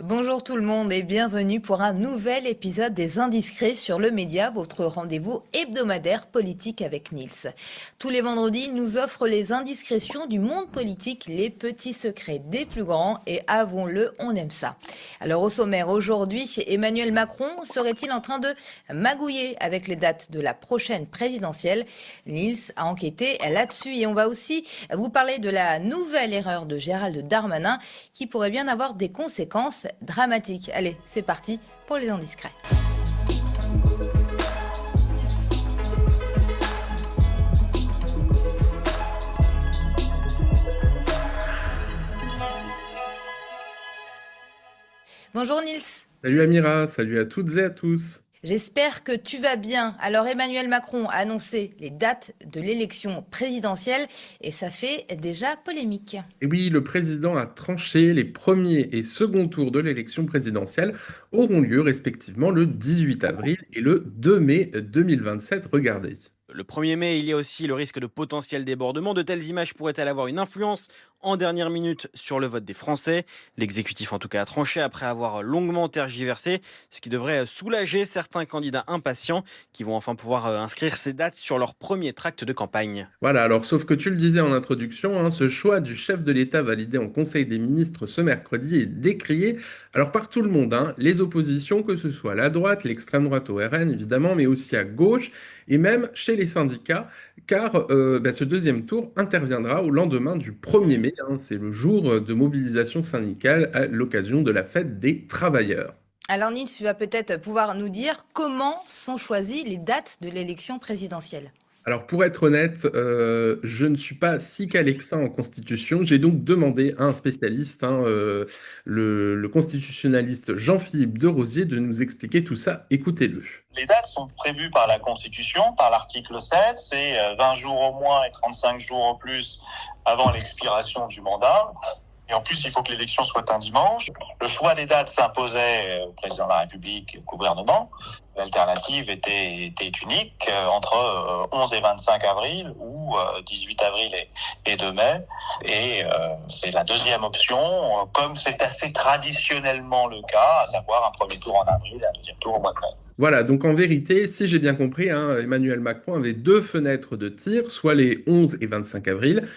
Bonjour tout le monde et bienvenue pour un nouvel épisode des Indiscrets sur le Média, votre rendez-vous hebdomadaire politique avec Nils. Tous les vendredis, il nous offre les indiscrétions du monde politique, les petits secrets des plus grands et avouons-le, on aime ça. Alors au sommaire aujourd'hui, Emmanuel Macron serait-il en train de magouiller avec les dates de la prochaine présidentielle? Nils a enquêté là-dessus et on va aussi vous parler de la nouvelle erreur de Gérald Darmanin qui pourrait bien avoir des conséquences dramatique. Allez, c'est parti pour les indiscrets. Bonjour Nils. Salut Amira, salut à toutes et à tous. J'espère que tu vas bien. Alors Emmanuel Macron a annoncé les dates de l'élection présidentielle et ça fait déjà polémique. Et oui, le président a tranché, les premiers et seconds tours de l'élection présidentielle auront lieu respectivement le 18 avril et le 2 mai 2027. Regardez. Le 1er mai, il y a aussi le risque de potentiel débordement. De telles images pourraient-elles avoir une influence en dernière minute sur le vote des Français? L'exécutif en tout cas a tranché après avoir longuement tergiversé, ce qui devrait soulager certains candidats impatients qui vont enfin pouvoir inscrire ces dates sur leur premier tract de campagne. Voilà, alors sauf que tu le disais en introduction, ce choix du chef de l'État validé en Conseil des ministres ce mercredi est décrié alors par tout le monde, les oppositions, que ce soit la droite, l'extrême droite au RN évidemment, mais aussi à gauche et même chez les syndicats, car ce deuxième tour interviendra au lendemain du 1er mai, c'est le jour de mobilisation syndicale à l'occasion de la fête des travailleurs. Alors Nils, tu vas peut-être pouvoir nous dire comment sont choisies les dates de l'élection présidentielle. Alors pour être honnête, je ne suis pas si calé que ça en constitution. J'ai donc demandé à un spécialiste, le constitutionnaliste Jean-Philippe Derosier, de nous expliquer tout ça. Écoutez-le. Les dates sont prévues par la Constitution, par l'article 7, c'est 20 jours au moins et 35 jours au plus avant l'expiration du mandat. Et en plus, il faut que l'élection soit un dimanche. Le choix des dates s'imposait au président de la République et au gouvernement. L'alternative était unique entre 11 et 25 avril ou 18 avril et 2 mai. Et c'est la deuxième option, comme c'est assez traditionnellement le cas, à savoir un premier tour en avril et un deuxième tour au mois de mai. Voilà, donc en vérité, si j'ai bien compris, Emmanuel Macron avait deux fenêtres de tir, soit les 11 et 25 avril,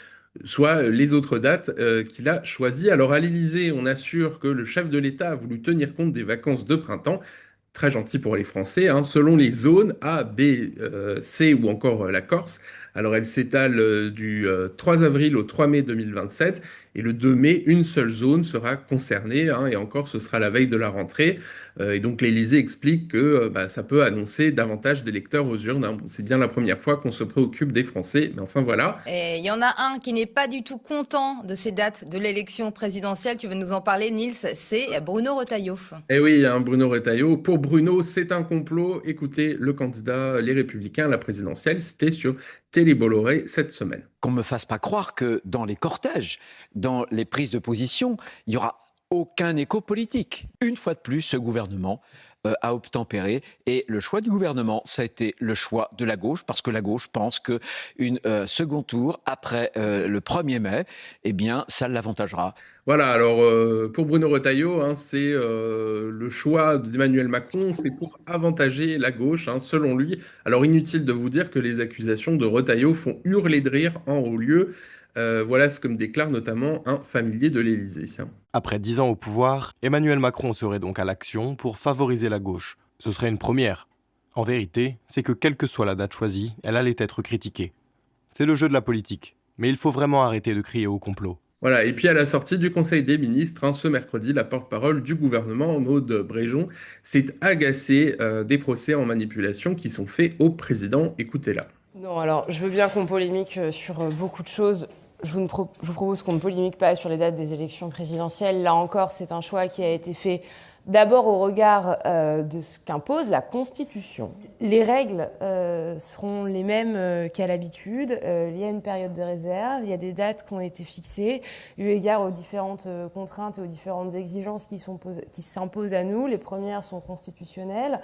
soit les autres dates qu'il a choisies. Alors à l'Élysée, on assure que le chef de l'État a voulu tenir compte des vacances de printemps. Très gentil pour les Français, selon les zones A, B, C ou encore la Corse. Alors elle s'étale du 3 avril au 3 mai 2027 et le 2 mai, une seule zone sera concernée et encore ce sera la veille de la rentrée. Et donc l'Élysée explique que ça peut annoncer davantage d'électeurs aux urnes. C'est bien la première fois qu'on se préoccupe des Français, mais enfin voilà. Et il y en a un qui n'est pas du tout content de ces dates de l'élection présidentielle. Tu veux nous en parler, Nils? C'est Bruno Retailleau. Eh oui, Bruno Retailleau. Pour Bruno, c'est un complot. Écoutez, le candidat Les Républicains à la présidentielle, c'était sur Télé Bolloré cette semaine. Qu'on ne me fasse pas croire que dans les cortèges, dans les prises de position, il y aura aucun écho politique. Une fois de plus, ce gouvernement a obtempéré et le choix du gouvernement, ça a été le choix de la gauche parce que la gauche pense qu'un second tour après le 1er mai, eh bien, ça l'avantagera. Voilà, alors pour Bruno Retailleau, c'est le choix d'Emmanuel Macron, c'est pour avantager la gauche, selon lui. Alors inutile de vous dire que les accusations de Retailleau font hurler de rire en haut lieu. Voilà ce que me déclare notamment un familier de l'Élysée. Après 10 ans au pouvoir, Emmanuel Macron serait donc à l'action pour favoriser la gauche. Ce serait une première. En vérité, c'est que quelle que soit la date choisie, elle allait être critiquée. C'est le jeu de la politique, mais il faut vraiment arrêter de crier au complot. Voilà, et puis à la sortie du Conseil des ministres, ce mercredi, la porte-parole du gouvernement, Maud Bréjon, s'est agacée des procès en manipulation qui sont faits au président. Écoutez-la. Non, alors je veux bien qu'on polémique sur beaucoup de choses. Je vous propose qu'on ne polémique pas sur les dates des élections présidentielles. Là encore, c'est un choix qui a été fait d'abord au regard de ce qu'impose la Constitution. Les règles seront les mêmes qu'à l'habitude. Il y a une période de réserve, il y a des dates qui ont été fixées, eu égard aux différentes contraintes et aux différentes exigences qui s'imposent à nous. Les premières sont constitutionnelles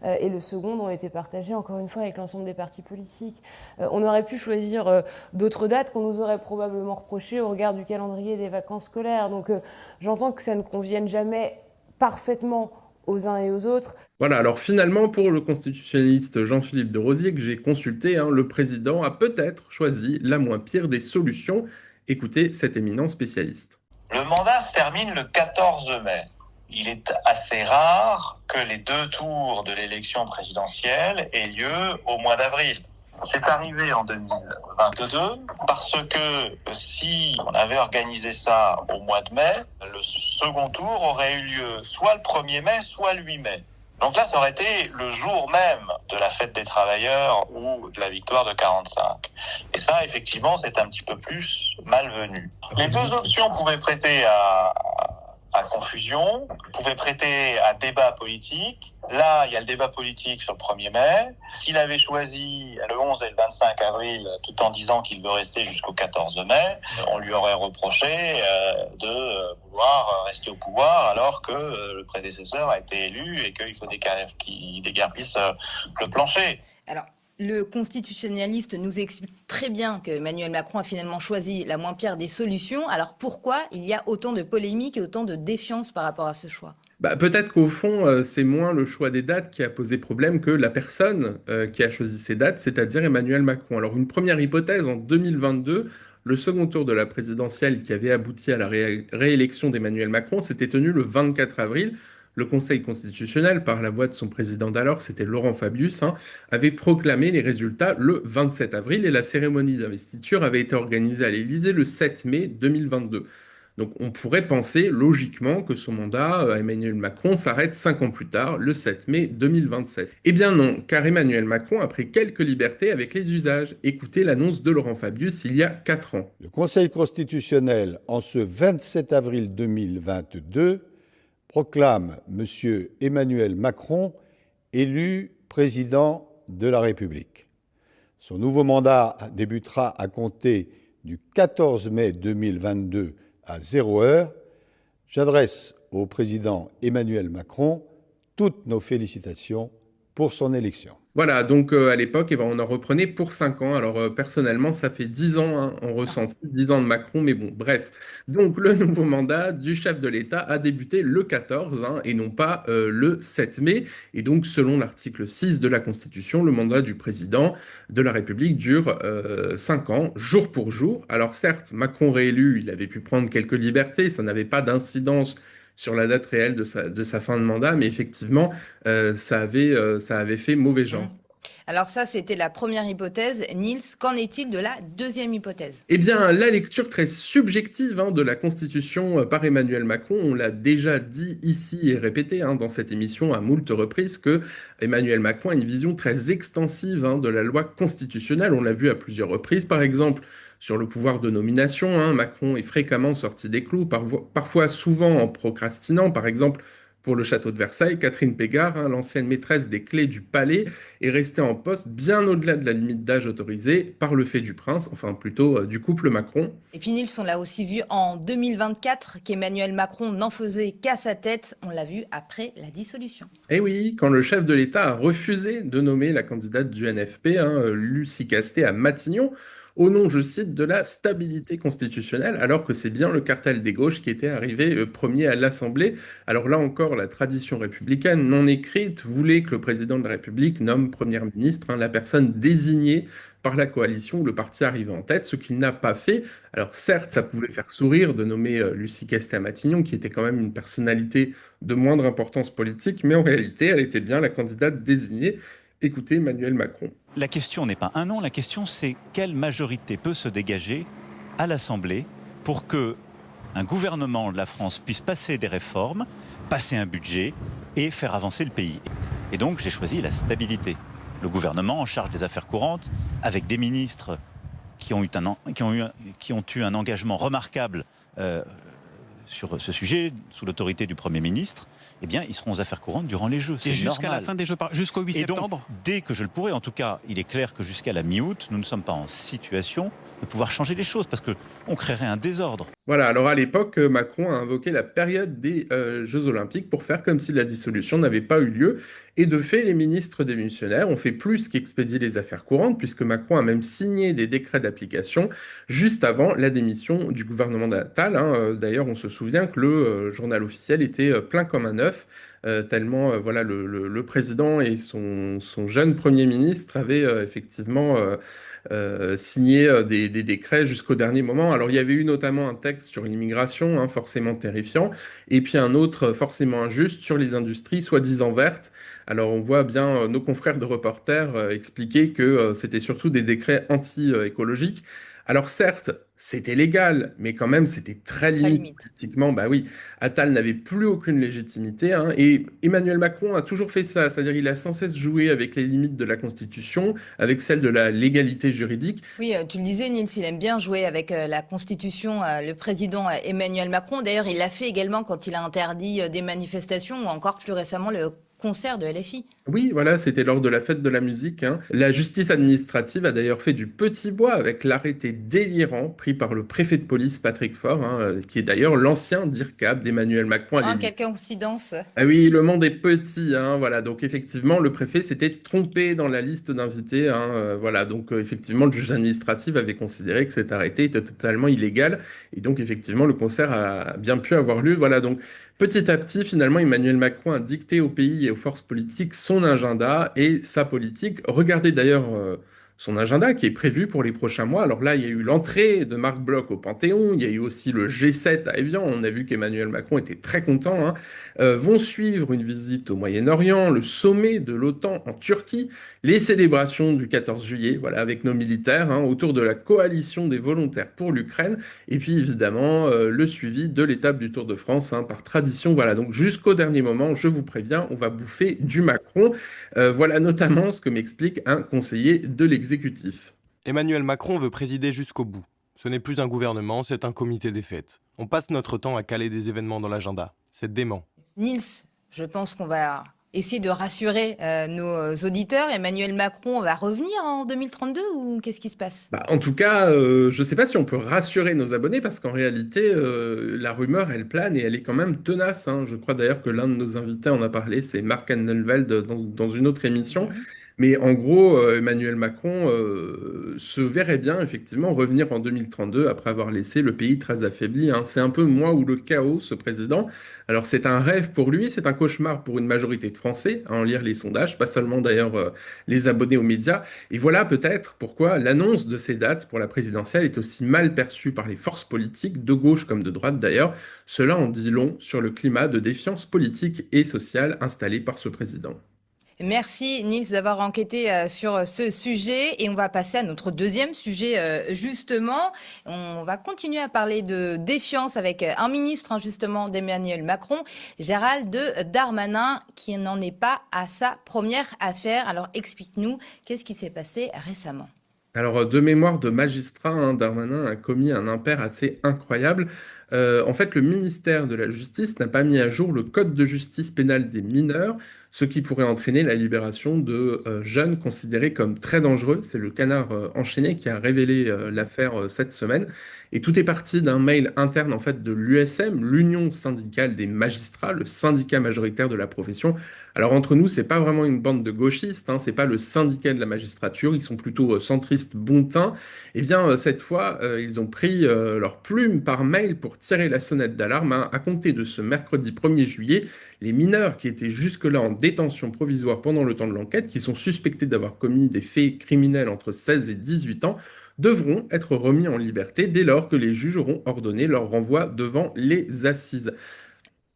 et les secondes ont été partagées, encore une fois, avec l'ensemble des partis politiques. On aurait pu choisir d'autres dates qu'on nous aurait probablement reprochées au regard du calendrier des vacances scolaires. Donc j'entends que ça ne convienne jamais parfaitement aux uns et aux autres. Voilà, alors finalement, pour le constitutionnaliste Jean-Philippe de Rosier que j'ai consulté, le président a peut-être choisi la moins pire des solutions. Écoutez cet éminent spécialiste. Le mandat se termine le 14 mai. Il est assez rare que les 2 tours de l'élection présidentielle aient lieu au mois d'avril. C'est arrivé en 2022 parce que si on avait organisé ça au mois de mai, le second tour aurait eu lieu soit le 1er mai, soit le 8 mai. Donc là, ça aurait été le jour même de la fête des travailleurs ou de la victoire de 45. Et ça, effectivement, c'est un petit peu plus malvenu. Les 2 options pouvaient prêter à confusion, pouvaient prêter à débat politique. Là, il y a le débat politique sur le 1er mai. S'il avait choisi le 11 et le 25 avril, tout en disant qu'il veut rester jusqu'au 14 mai, on lui aurait reproché de vouloir rester au pouvoir alors que le prédécesseur a été élu et qu'il faut qu'il déguerpisse le plancher. Alors, le constitutionnaliste nous explique très bien que Emmanuel Macron a finalement choisi la moins pire des solutions. Alors pourquoi il y a autant de polémiques et autant de défiance par rapport à ce choix ? Peut-être qu'au fond, c'est moins le choix des dates qui a posé problème que la personne qui a choisi ces dates, c'est-à-dire Emmanuel Macron. Alors une première hypothèse, en 2022, le second tour de la présidentielle qui avait abouti à la réélection d'Emmanuel Macron s'était tenu le 24 avril. Le Conseil constitutionnel, par la voix de son président d'alors, c'était Laurent Fabius, avait proclamé les résultats le 27 avril et la cérémonie d'investiture avait été organisée à l'Élysée le 7 mai 2022. Donc on pourrait penser logiquement que son mandat à Emmanuel Macron s'arrête 5 ans plus tard, le 7 mai 2027. Eh bien non, car Emmanuel Macron a pris quelques libertés avec les usages. Écoutez l'annonce de Laurent Fabius il y a 4 ans. Le Conseil constitutionnel, en ce 27 avril 2022, proclame M. Emmanuel Macron élu président de la République. Son nouveau mandat débutera à compter du 14 mai 2022 à 0h. J'adresse au président Emmanuel Macron toutes nos félicitations pour son élection. Voilà, donc à l'époque, on en reprenait pour 5 ans. Alors personnellement, ça fait 10 ans, on ressenti 10 ans de Macron, mais bon, bref. Donc le nouveau mandat du chef de l'État a débuté le 14 et non pas le 7 mai. Et donc selon l'article 6 de la Constitution, le mandat du président de la République dure 5 ans, jour pour jour. Alors certes, Macron réélu, il avait pu prendre quelques libertés, ça n'avait pas d'incidence sur la date réelle de sa fin de mandat, mais effectivement, ça avait fait mauvais genre. Alors ça, c'était la première hypothèse. Niels, qu'en est-il de la deuxième hypothèse ? Eh bien, la lecture très subjective de la Constitution par Emmanuel Macron, on l'a déjà dit ici et répété dans cette émission à moult reprises que Emmanuel Macron a une vision très extensive de la loi constitutionnelle. On l'a vu à plusieurs reprises, par exemple, sur le pouvoir de nomination. Macron est fréquemment sorti des clous, parfois souvent en procrastinant. Par exemple, pour le château de Versailles, Catherine Pégard, l'ancienne maîtresse des clés du palais, est restée en poste bien au-delà de la limite d'âge autorisée par le fait du prince, enfin plutôt du couple Macron. Et puis Niels, on l'a aussi vu en 2024 qu'Emmanuel Macron n'en faisait qu'à sa tête. On l'a vu après la dissolution. Eh oui, quand le chef de l'État a refusé de nommer la candidate du NFP, Lucie Castet, à Matignon, au nom, je cite, de la stabilité constitutionnelle, alors que c'est bien le cartel des gauches qui était arrivé premier à l'Assemblée. Alors là encore, la tradition républicaine non écrite voulait que le président de la République nomme Premier ministre la personne désignée par la coalition où le parti arrivait en tête, ce qu'il n'a pas fait. Alors certes, ça pouvait faire sourire de nommer Lucie Castet à Matignon, qui était quand même une personnalité de moindre importance politique, mais en réalité, elle était bien la candidate désignée. Écoutez Emmanuel Macron. La question n'est pas un non, la question c'est quelle majorité peut se dégager à l'Assemblée pour que un gouvernement de la France puisse passer des réformes, passer un budget et faire avancer le pays. Et donc j'ai choisi la stabilité. Le gouvernement en charge des affaires courantes, avec des ministres qui ont eu un engagement remarquable sur ce sujet, sous l'autorité du Premier ministre, eh bien, ils seront aux affaires courantes durant les Jeux. C'est jusqu'à la fin des Jeux, jusqu'au 8 septembre. Donc, dès que je le pourrai, en tout cas, il est clair que jusqu'à la mi-août, nous ne sommes pas en situation de pouvoir changer les choses, parce qu'on créerait un désordre. Voilà, alors à l'époque, Macron a invoqué la période des Jeux Olympiques pour faire comme si la dissolution n'avait pas eu lieu. Et de fait, les ministres démissionnaires ont fait plus qu'expédier les affaires courantes, puisque Macron a même signé des décrets d'application juste avant la démission du gouvernement d'Attal. D'ailleurs, on se souvient souvient que le journal officiel était plein comme un œuf, tellement voilà, le président et son jeune Premier ministre avaient effectivement signé des décrets jusqu'au dernier moment. Alors il y avait eu notamment un texte sur l'immigration, hein, forcément terrifiant, et puis un autre forcément injuste sur les industries soi-disant vertes. Alors on voit bien nos confrères de reporters expliquer que c'était surtout des décrets anti-écologiques. Alors certes, c'était légal, mais quand même, c'était très Très limite limite. politiquement. Bah oui, Attal n'avait plus aucune légitimité, hein, et Emmanuel Macron a toujours fait ça, c'est-à-dire il a sans cesse joué avec les limites de la Constitution, avec celles de la légalité juridique. Oui, tu le disais, Nils, il aime bien jouer avec la Constitution, le président Emmanuel Macron. D'ailleurs, il l'a fait également quand il a interdit des manifestations ou encore plus récemment le concert de LFI. Oui, voilà, c'était lors de la fête de la musique, hein. La justice administrative a d'ailleurs fait du petit bois avec l'arrêté délirant pris par le préfet de police Patrick Faure, hein, qui est d'ailleurs l'ancien DIRCAP d'Emmanuel Macron à Hein, l'Élysée. quelle coïncidence. Ah oui, le monde est petit, hein, voilà. Donc effectivement, le préfet s'était trompé dans la liste d'invités, hein, voilà. Donc effectivement, le juge administratif avait considéré que cet arrêté était totalement illégal, et donc effectivement, le concert a bien pu avoir lieu, voilà. Donc petit à petit, finalement, Emmanuel Macron a dicté au pays et aux forces politiques son agenda et sa politique. Regardez d'ailleurs son agenda qui est prévu pour les prochains mois. Alors là, il y a eu l'entrée de Marc Bloch au Panthéon, il y a eu aussi le G7 à Évian. On a vu qu'Emmanuel Macron était très content, hein. Vont suivre une visite au Moyen-Orient, le sommet de l'OTAN en Turquie, les célébrations du 14 juillet, voilà, avec nos militaires, hein, autour de la coalition des volontaires pour l'Ukraine, et puis évidemment le suivi de l'étape du Tour de France, hein, par tradition. Voilà, donc jusqu'au dernier moment, je vous préviens, on va bouffer du Macron. Voilà notamment ce que m'explique un conseiller de l'exécutif. Emmanuel Macron veut présider jusqu'au bout. Ce n'est plus un gouvernement, c'est un comité des fêtes. On passe notre temps à caler des événements dans l'agenda. C'est dément. Nils, je pense qu'on va essayer de rassurer nos auditeurs. Emmanuel Macron va revenir en 2032 ou qu'est-ce qui se passe? Bah, en tout cas, je ne sais pas si on peut rassurer nos abonnés parce qu'en réalité, la rumeur, elle plane et elle est quand même tenace, hein. Je crois d'ailleurs que l'un de nos invités en a parlé, c'est Marc Annenveld dans une autre émission. Mhm. Mais en gros, Emmanuel Macron se verrait bien effectivement revenir en 2032 après avoir laissé le pays très affaibli, hein. C'est un peu moi ou le chaos, ce président. Alors c'est un rêve pour lui, c'est un cauchemar pour une majorité de Français, à en lire les sondages, pas seulement d'ailleurs les abonnés aux médias. Et voilà peut-être pourquoi l'annonce de ces dates pour la présidentielle est aussi mal perçue par les forces politiques, de gauche comme de droite d'ailleurs. Cela en dit long sur le climat de défiance politique et sociale installé par ce président. Merci Nils d'avoir enquêté sur ce sujet et on va passer à notre deuxième sujet justement. On va continuer à parler de défiance avec un ministre justement d'Emmanuel Macron, Gérald Darmanin, qui n'en est pas à sa première affaire. Alors explique-nous, qu'est-ce qui s'est passé récemment? Alors, de mémoire de magistrat, hein, Darmanin a commis un impair assez incroyable. En fait, le ministère de la Justice n'a pas mis à jour le code de justice pénale des mineurs, ce qui pourrait entraîner la libération de jeunes considérés comme très dangereux. C'est le Canard enchaîné qui a révélé l'affaire cette semaine. Et tout est parti d'un mail interne en fait de l'USM, l'Union syndicale des magistrats, le syndicat majoritaire de la profession. Alors entre nous, c'est pas vraiment une bande de gauchistes, hein, c'est pas le syndicat de la magistrature, ils sont plutôt centristes bon teint. Eh bien, cette fois, ils ont pris leur plume par mail pour tirer la sonnette d'alarme, hein. À compter de ce mercredi 1er juillet, les mineurs qui étaient jusque-là en détention provisoire pendant le temps de l'enquête, qui sont suspectés d'avoir commis des faits criminels entre 16 et 18 ans, devront être remis en liberté dès lors que les juges auront ordonné leur renvoi devant les assises.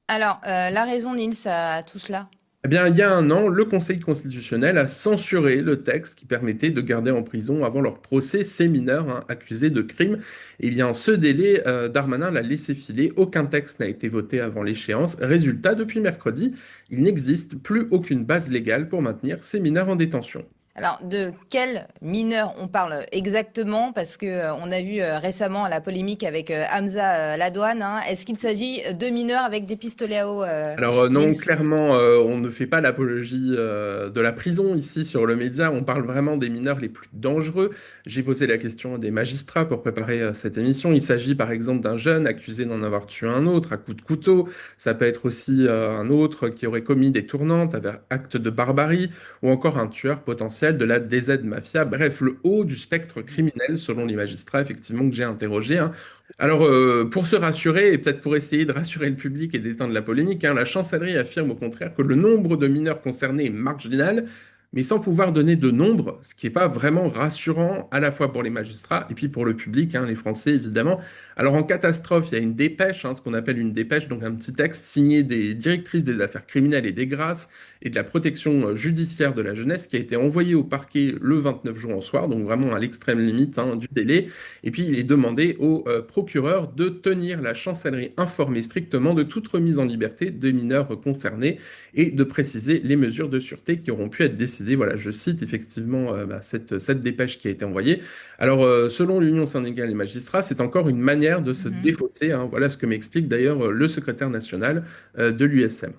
Alors, la raison Nils à tout cela? Eh bien, il y a un an, le Conseil constitutionnel a censuré le texte qui permettait de garder en prison avant leur procès ces mineurs, hein, accusés de crimes. Eh bien, ce délai, Darmanin l'a laissé filer. Aucun texte n'a été voté avant l'échéance. Résultat, depuis mercredi, il n'existe plus aucune base légale pour maintenir ces mineurs en détention. Alors, de quels mineurs on parle exactement? Parce que on a vu récemment la polémique avec Hamza Ladouane, hein. Est-ce qu'il s'agit de mineurs avec des pistolets à eau? Alors non, Nils? clairement, on ne fait pas l'apologie de la prison ici sur le média. On parle vraiment des mineurs les plus dangereux. J'ai posé la question à des magistrats pour préparer cette émission. Il s'agit par exemple d'un jeune accusé d'en avoir tué un autre à coups de couteau. Ça peut être aussi un autre qui aurait commis des tournantes avec acte de barbarie ou encore un tueur potentiel présidentielle, de la DZ Mafia, bref, le haut du spectre criminel, selon les magistrats, effectivement, que j'ai interrogés, hein. Alors, pour se rassurer, et peut-être pour essayer de rassurer le public et d'éteindre la polémique, hein, la chancellerie affirme au contraire que le nombre de mineurs concernés est marginal, mais sans pouvoir donner de nombre, ce qui n'est pas vraiment rassurant à la fois pour les magistrats et puis pour le public, hein, les Français évidemment. Alors en catastrophe, il y a une dépêche, hein, ce qu'on appelle une dépêche, donc un petit texte signé des directrices des affaires criminelles et des grâces et de la protection judiciaire de la jeunesse qui a été envoyé au parquet le 29 juin au soir, donc vraiment à l'extrême limite, hein, du délai. Et puis il est demandé au procureur de tenir la chancellerie informée strictement de toute remise en liberté des mineurs concernés et de préciser les mesures de sûreté qui auront pu être décidées. Voilà, je cite effectivement cette dépêche qui a été envoyée. Alors, selon l'Union syndicale des magistrats, c'est encore une manière de se défausser, hein. Voilà ce que m'explique d'ailleurs le secrétaire national de l'USM.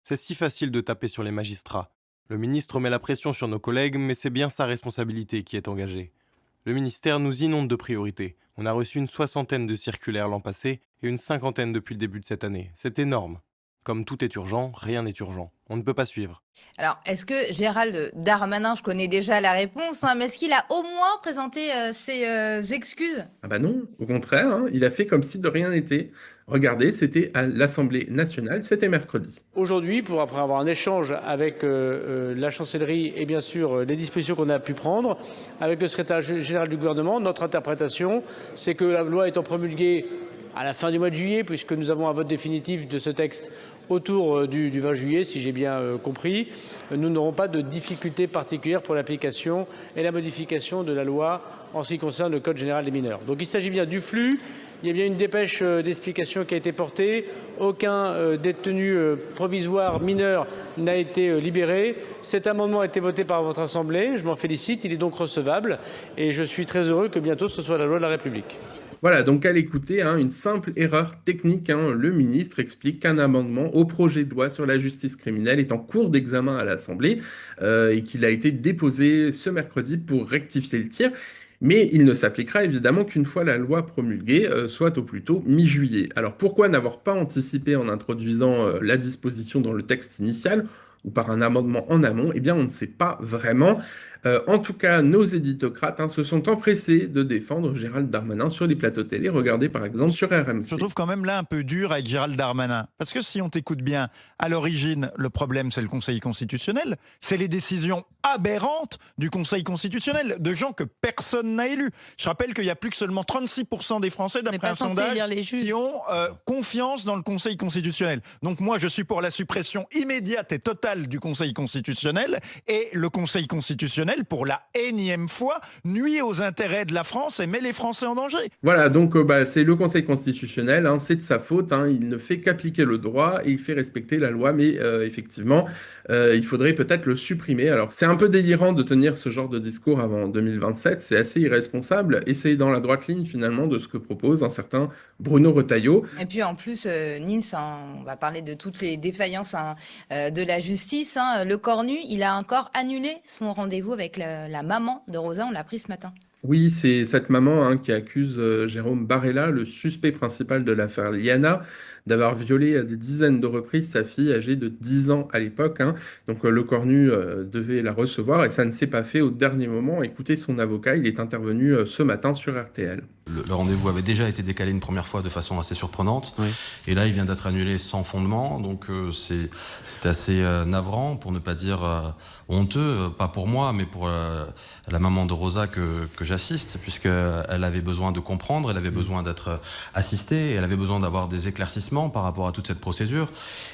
C'est si facile de taper sur les magistrats. Le ministre met la pression sur nos collègues, mais c'est bien sa responsabilité qui est engagée. Le ministère nous inonde de priorités. On a reçu une 60aine de circulaires l'an passé et une 50aine depuis le début de cette année. C'est énorme. Comme tout est urgent, rien n'est urgent. On ne peut pas suivre. Alors, est-ce que Gérald Darmanin, je connais déjà la réponse, hein, mais est-ce qu'il a au moins présenté ses excuses? Ah bah non, au contraire, hein, il a fait comme si de rien n'était. Regardez, c'était à l'Assemblée nationale, c'était mercredi. Aujourd'hui, après avoir un échange avec la chancellerie et bien sûr les dispositions qu'on a pu prendre, avec le secrétaire général du gouvernement, notre interprétation, c'est que la loi étant promulguée à la fin du mois de juillet, puisque nous avons un vote définitif de ce texte autour du 20 juillet, si j'ai bien compris, nous n'aurons pas de difficultés particulières pour l'application et la modification de la loi en ce qui concerne le Code général des mineurs. Donc il s'agit bien du flux, il y a bien une dépêche d'explication qui a été portée, aucun détenu provisoire mineur n'a été libéré. Cet amendement a été voté par votre Assemblée, je m'en félicite, il est donc recevable et je suis très heureux que bientôt ce soit la loi de la République. Voilà, donc à l'écouter, hein, une simple erreur technique, hein, le ministre explique qu'un amendement au projet de loi sur la justice criminelle est en cours d'examen à l'Assemblée et qu'il a été déposé ce mercredi pour rectifier le tir. Mais il ne s'appliquera évidemment qu'une fois la loi promulguée, soit au plus tôt mi-juillet. Alors pourquoi n'avoir pas anticipé en introduisant la disposition dans le texte initial ou par un amendement en amont? Eh bien, on ne sait pas vraiment. En tout cas, nos éditocrates, hein, se sont empressés de défendre Gérald Darmanin sur les plateaux télé. Regardez par exemple sur RMC. Je trouve quand même là un peu dur avec Gérald Darmanin. Parce que si on t'écoute bien, à l'origine, le problème, c'est le Conseil constitutionnel. C'est les décisions aberrantes du Conseil constitutionnel, de gens que personne n'a élus. Je rappelle qu'il y a plus que seulement 36% des Français, d'après un sondage, qui ont confiance dans le Conseil constitutionnel. Donc moi, je suis pour la suppression immédiate et totale du Conseil constitutionnel. Et le Conseil constitutionnel, pour la énième fois, nuit aux intérêts de la France et met les Français en danger. Voilà, donc c'est le Conseil constitutionnel, hein, c'est de sa faute, hein, il ne fait qu'appliquer le droit et il fait respecter la loi, mais effectivement, il faudrait peut-être le supprimer. Alors, c'est un peu délirant de tenir ce genre de discours avant 2027, c'est assez irresponsable, et c'est dans la droite ligne, finalement, de ce que propose un certain Bruno Retailleau. Et puis, en plus, Nils, hein, on va parler de toutes les défaillances de la justice, hein. Le Cornu, il a encore annulé son rendez-vous avec la maman de Rosa, on l'a appris ce matin. Oui, c'est cette maman, hein, qui accuse Jérôme Barella, le suspect principal de l'affaire Liana, d'avoir violé à des dizaines de reprises sa fille âgée de 10 ans à l'époque, hein. Donc le Cornu devait la recevoir et ça ne s'est pas fait au dernier moment. Écoutez son avocat, il est intervenu ce matin sur RTL. Le rendez-vous avait déjà été décalé une première fois de façon assez surprenante. Oui. Et là, il vient d'être annulé sans fondement. Donc c'est assez navrant, pour ne pas dire honteux, pas pour moi, mais pour la maman de Rosa que j'assiste, puisqu'elle avait besoin de comprendre, elle avait besoin d'être assistée, elle avait besoin d'avoir des éclaircissements par rapport à toute cette procédure.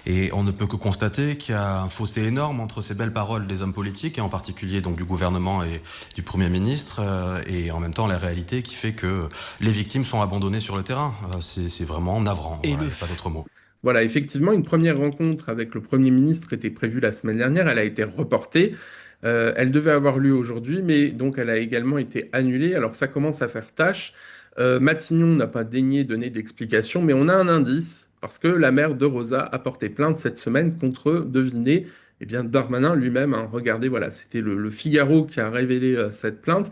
Et on ne peut que constater qu'il y a un fossé énorme entre ces belles paroles des hommes politiques, et en particulier donc du gouvernement et du Premier ministre, et en même temps la réalité qui fait que les victimes sont abandonnées sur le terrain. C'est vraiment navrant, il n'y a pas d'autre mot. Voilà, effectivement, une première rencontre avec le Premier ministre était prévue la semaine dernière, elle a été reportée. Elle devait avoir lieu aujourd'hui, mais donc elle a également été annulée. Alors ça commence à faire tâche. Matignon n'a pas daigné donner d'explication, mais on a un indice, parce que la mère de Rosa a porté plainte cette semaine contre, devinez, eh bien Darmanin lui-même, hein. Regardez, voilà, c'était le Figaro qui a révélé cette plainte.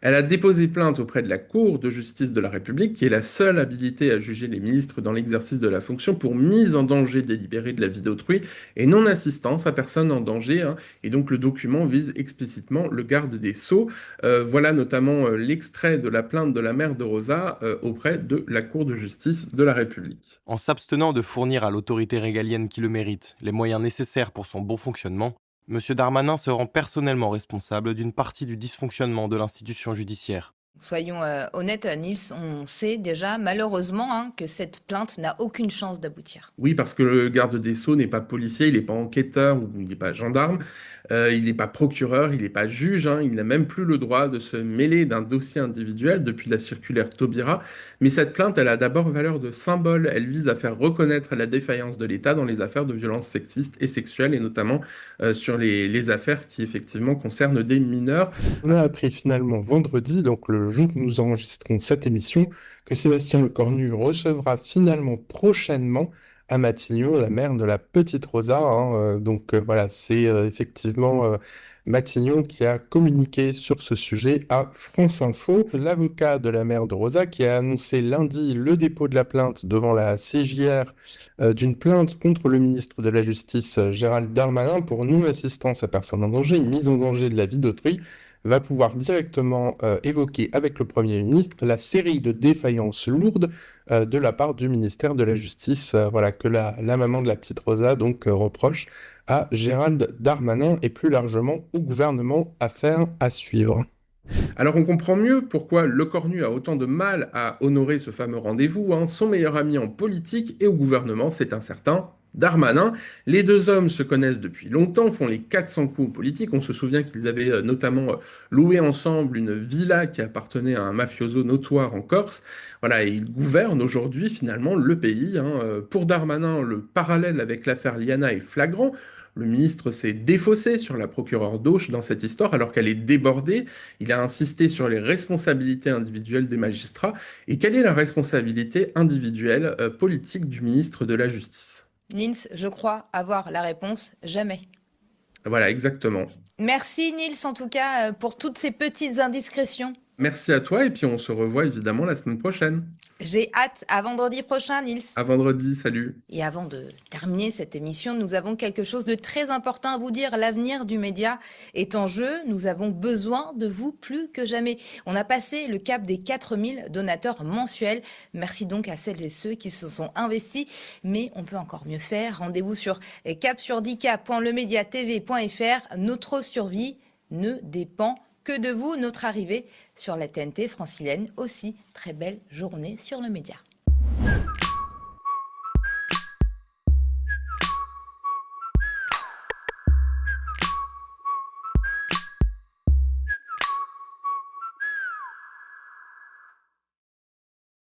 Elle a déposé plainte auprès de la Cour de justice de la République, qui est la seule habilitée à juger les ministres dans l'exercice de la fonction pour mise en danger délibérée de la vie d'autrui et non-assistance à personne en danger, hein. Et donc le document vise explicitement le garde des Sceaux. Voilà notamment l'extrait de la plainte de la mère de Rosa auprès de la Cour de justice de la République. En s'abstenant de fournir à l'autorité régalienne qui le mérite les moyens nécessaires pour son bon fonctionnement, M. Darmanin se rend personnellement responsable d'une partie du dysfonctionnement de l'institution judiciaire. Soyons honnêtes, Nils, on sait déjà malheureusement hein, que cette plainte n'a aucune chance d'aboutir. Oui, parce que le garde des Sceaux n'est pas policier, il n'est pas enquêteur ou il n'est pas gendarme, il n'est pas procureur, il n'est pas juge, hein, il n'a même plus le droit de se mêler d'un dossier individuel depuis la circulaire Taubira. Mais cette plainte, elle a d'abord valeur de symbole, elle vise à faire reconnaître la défaillance de l'État dans les affaires de violences sexistes et sexuelles, et notamment sur les affaires qui effectivement concernent des mineurs. On a appris finalement vendredi, donc le jour où nous enregistrons cette émission, que Sébastien Lecornu recevra finalement prochainement à Matignon la mère de la petite Rosa. Voilà, c'est effectivement Matignon qui a communiqué sur ce sujet à France Info. L'avocat de la mère de Rosa qui a annoncé lundi le dépôt de la plainte devant la CJR d'une plainte contre le ministre de la Justice Gérald Darmanin pour non-assistance à personne en danger, mise en danger de la vie d'autrui, va pouvoir directement évoquer avec le Premier ministre la série de défaillances lourdes de la part du ministère de la Justice, que la maman de la petite Rosa donc reproche à Gérald Darmanin et plus largement au gouvernement. Affaire à suivre. Alors on comprend mieux pourquoi Lecornu a autant de mal à honorer ce fameux rendez-vous, hein. Son meilleur ami en politique et au gouvernement, c'est un certain Darmanin. Les deux hommes se connaissent depuis longtemps, font les 400 coups politiques. On se souvient qu'ils avaient notamment loué ensemble une villa qui appartenait à un mafioso notoire en Corse. Voilà, et ils gouvernent aujourd'hui finalement le pays, hein. Pour Darmanin, le parallèle avec l'affaire Liana est flagrant. Le ministre s'est défaussé sur la procureure d'Auch dans cette histoire alors qu'elle est débordée. Il a insisté sur les responsabilités individuelles des magistrats. Et quelle est la responsabilité individuelle politique du ministre de la Justice ? Nils, je crois avoir la réponse, jamais. Voilà, exactement. Merci Nils en tout cas pour toutes ces petites indiscrétions. Merci à toi et puis on se revoit évidemment la semaine prochaine. J'ai hâte, à vendredi prochain Nils. À vendredi, salut. Et avant de terminer cette émission, nous avons quelque chose de très important à vous dire. L'avenir du média est en jeu. Nous avons besoin de vous plus que jamais. On a passé le cap des 4000 donateurs mensuels. Merci donc à celles et ceux qui se sont investis. Mais on peut encore mieux faire. Rendez-vous sur capsurdika.lemediatv.fr. Notre survie ne dépend que de vous. Notre arrivée sur la TNT francilienne aussi. Très belle journée sur le média.